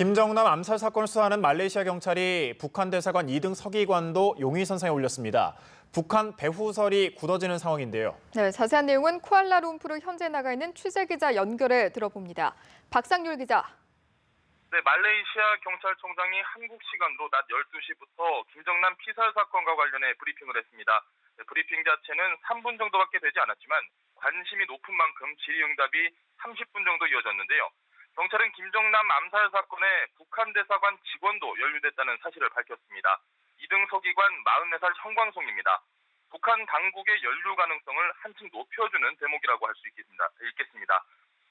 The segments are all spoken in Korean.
김정남 암살 사건을 수사하는 말레이시아 경찰이 북한 대사관 2등 서기관도 용의선상에 올렸습니다. 북한 배후설이 굳어지는 상황인데요. 네, 자세한 내용은 쿠알라룸푸르 현재 나가 있는 취재기자 연결해 들어봅니다. 박상률 기자. 네, 말레이시아 경찰청장이 한국 시간으로 낮 12시부터 김정남 피살 사건과 관련해 브리핑을 했습니다. 네, 브리핑 자체는 3분 정도밖에 되지 않았지만 관심이 높은 만큼 질의응답이 30분 정도 이어졌는데요. 경찰은 김정남 암살 사건에 북한 대사관 직원도 연루됐다는 사실을 밝혔습니다. 2등 서기관 44살 형광송입니다. 북한 당국의 연루 가능성을 한층 높여주는 대목이라고 할 수 있겠습니다.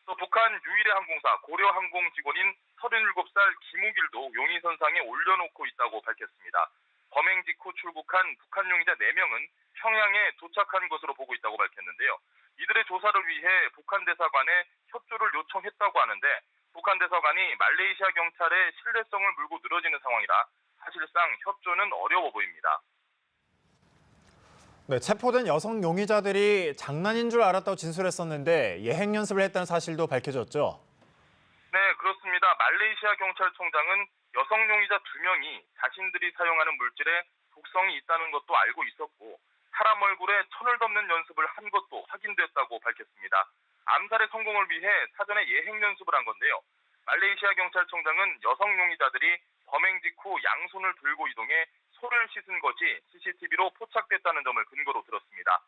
또 북한 유일의 항공사 고려항공 직원인 37살 김우길도 용의선상에 올려놓고 있다고 밝혔습니다. 범행 직후 출국한 북한 용의자 4명은 평양에 도착한 것으로 보고 있다고 밝혔는데요. 이들의 조사를 위해 북한 대사관에 협조를 요청했다고 하는데 북한 대사관이 말레이시아 경찰의 신뢰성을 물고 늘어지는 상황이라 사실상 협조는 어려워 보입니다. 네, 체포된 여성 용의자들이 장난인 줄 알았다고 진술했었는데 예행 연습을 했다는 사실도 밝혀졌죠. 네, 그렇습니다. 말레이시아 경찰청장은 여성 용의자 2명이 자신들이 사용하는 물질에 독성이 있다는 것도 알고 있었고 사람 얼굴에 천을 덮는 연습을 한 것도 확인됐다고 밝혔습니다. 암살의 성공을 위해 사전에 예행 연습을 한 건데요. 말레이시아 경찰청장은 여성 용의자들이 범행 직후 양손을 들고 이동해 손을 씻은 것이 CCTV로 포착됐다는 점을 근거로 들었습니다.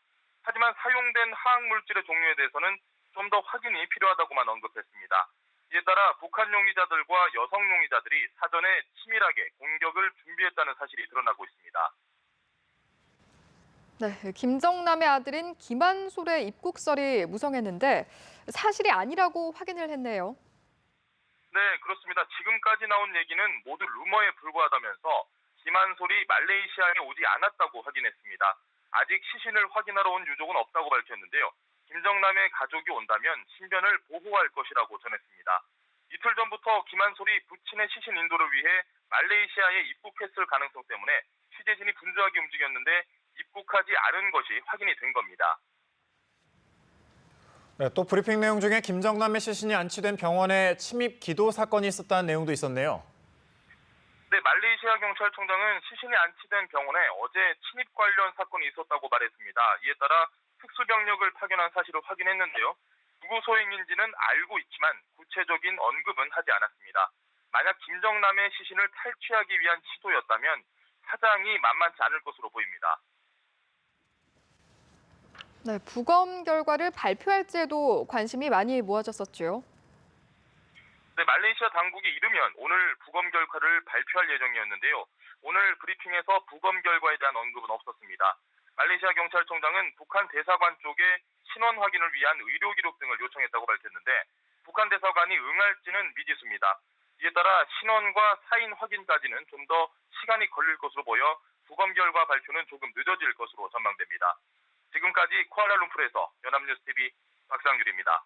하지만 사용된 화학물질의 종류에 대해서는 좀 더 확인이 필요하다고만 언급했습니다. 이에 따라 북한 용의자들과 여성 용의자들이 사전에 치밀하게 공격을 준비했다는 사실이 드러나고 있습니다. 네, 김정남의 아들인 김한솔의 입국설이 무성했는데 사실이 아니라고 확인을 했네요. 네, 그렇습니다. 지금까지 나온 얘기는 모두 루머에 불과하다면서 김한솔이 말레이시아에 오지 않았다고 확인했습니다. 아직 시신을 확인하러 온 유족은 없다고 밝혔는데요. 김정남의 가족이 온다면 신변을 보호할 것이라고 전했습니다. 이틀 전부터 김한솔이 부친의 시신 인도를 위해 말레이시아에 입국했을 가능성 때문에 취재진이 분주하게 움직였는데 입국하지 않은 것이 확인이 된 겁니다. 네, 또 브리핑 내용 중에 김정남의 시신이 안치된 병원에 침입 기도 사건이 있었다는 내용도 있었네요. 네, 말레이시아 경찰청장은 시신이 안치된 병원에 어제 침입 관련 사건이 있었다고 말했습니다. 이에 따라 특수병력을 파견한 사실을 확인했는데요. 누구 소행인지는 알고 있지만 구체적인 언급은 하지 않았습니다. 만약 김정남의 시신을 탈취하기 위한 시도였다면 사장이 만만치 않을 것으로 보입니다. 네, 부검 결과를 발표할지에도 관심이 많이 모아졌었죠. 네, 말레이시아 당국이 이르면 오늘 부검 결과를 발표할 예정이었는데요. 오늘 브리핑에서 부검 결과에 대한 언급은 없었습니다. 말레이시아 경찰청장은 북한 대사관 쪽에 신원 확인을 위한 의료 기록 등을 요청했다고 밝혔는데 북한 대사관이 응할지는 미지수입니다. 이에 따라 신원과 사인 확인까지는 좀 더 시간이 걸릴 것으로 보여 부검 결과 발표는 조금 늦어질 것으로 전망됩니다. 지금까지 쿠알라룸푸르에서 연합뉴스TV 박상률입니다.